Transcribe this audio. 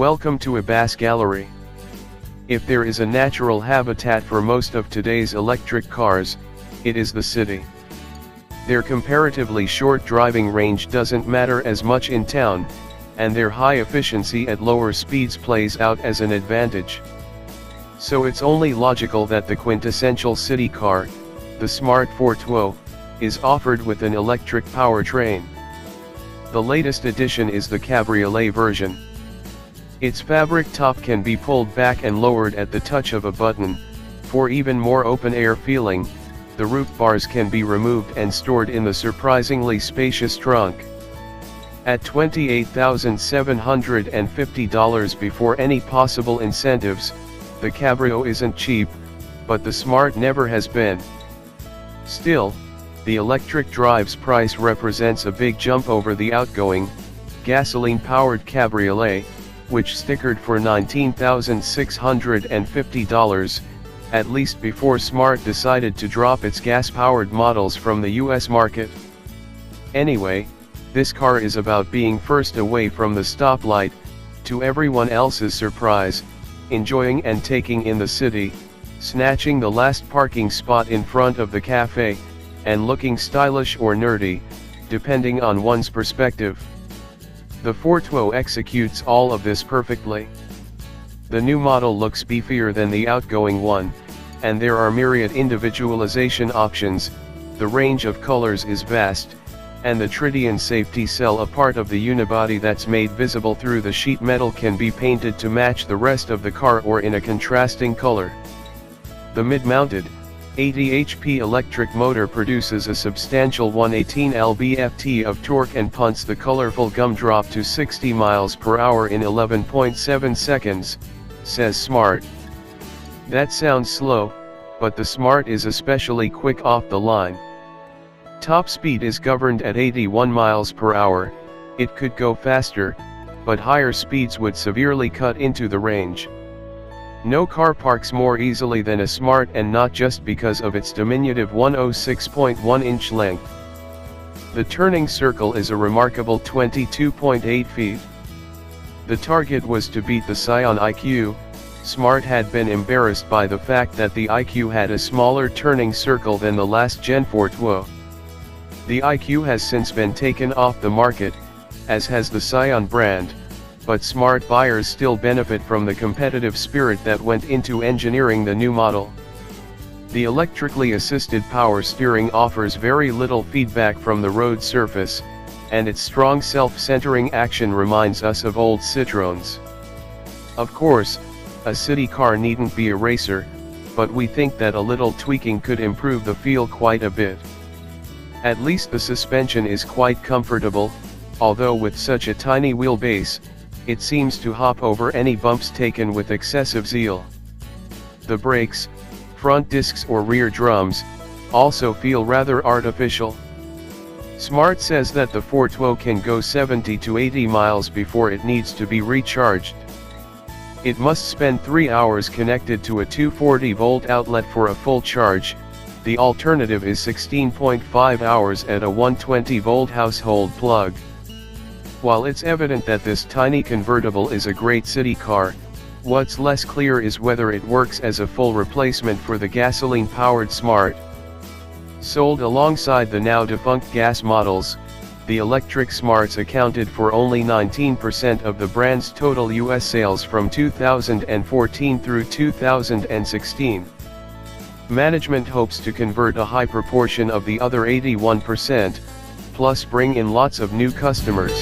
Welcome to Ebas Gallery. If there is a natural habitat for most of today's electric cars, it is the city. Their comparatively short driving range doesn't matter as much in town, and their high efficiency at lower speeds plays out as an advantage. So it's only logical that the quintessential city car, the Smart Fortwo, is offered with an electric powertrain. The latest addition is the Cabriolet version. Its fabric top can be pulled back and lowered at the touch of a button. For even more open-air feeling, the roof bars can be removed and stored in the surprisingly spacious trunk. At $28,750 before any possible incentives, the Cabrio isn't cheap, but the Smart never has been. Still, the electric drive's price represents a big jump over the outgoing, gasoline-powered Cabriolet, which stickered for $19,650, at least before Smart decided to drop its gas-powered models from the US market. Anyway, this car is about being first away from the stoplight, to everyone else's surprise, enjoying and taking in the city, snatching the last parking spot in front of the cafe, and looking stylish or nerdy, depending on one's perspective. The Fortwo executes all of this perfectly. The new model looks beefier than the outgoing one, and there are myriad individualization options. The range of colors is vast, and the tritium safety cell, a part of the unibody that's made visible through the sheet metal, can be painted to match the rest of the car or in a contrasting color. The mid-mounted, 80 HP electric motor produces a substantial 118 lb-ft of torque and punts the colorful gumdrop to 60 miles per hour in 11.7 seconds, says Smart. That sounds slow, but the Smart is especially quick off the line. Top speed is governed at 81 miles per hour. It could go faster, but higher speeds would severely cut into the range. No car parks more easily than a Smart, and not just because of its diminutive 106.1-inch length. The turning circle is a remarkable 22.8 feet. The target was to beat the Scion IQ. Smart had been embarrassed by the fact that the IQ had a smaller turning circle than the last gen Fortwo. The IQ has since been taken off the market, as has the Scion brand, but Smart buyers still benefit from the competitive spirit that went into engineering the new model. The electrically assisted power steering offers very little feedback from the road surface, and its strong self-centering action reminds us of old Citroëns. Of course, a city car needn't be a racer, but we think that a little tweaking could improve the feel quite a bit. At least the suspension is quite comfortable, although with such a tiny wheelbase, it seems to hop over any bumps taken with excessive zeal. The brakes, front discs or rear drums, also feel rather artificial. Smart says that the Fortwo can go 70 to 80 miles before it needs to be recharged. It must spend 3 hours connected to a 240-volt outlet for a full charge. The alternative is 16.5 hours at a 120-volt household plug. While it's evident that this tiny convertible is a great city car, what's less clear is whether it works as a full replacement for the gasoline-powered Smart. Sold alongside the now defunct gas models, the electric Smarts accounted for only 19% of the brand's total US sales from 2014 through 2016. Management hopes to convert a high proportion of the other 81%, plus bring in lots of new customers.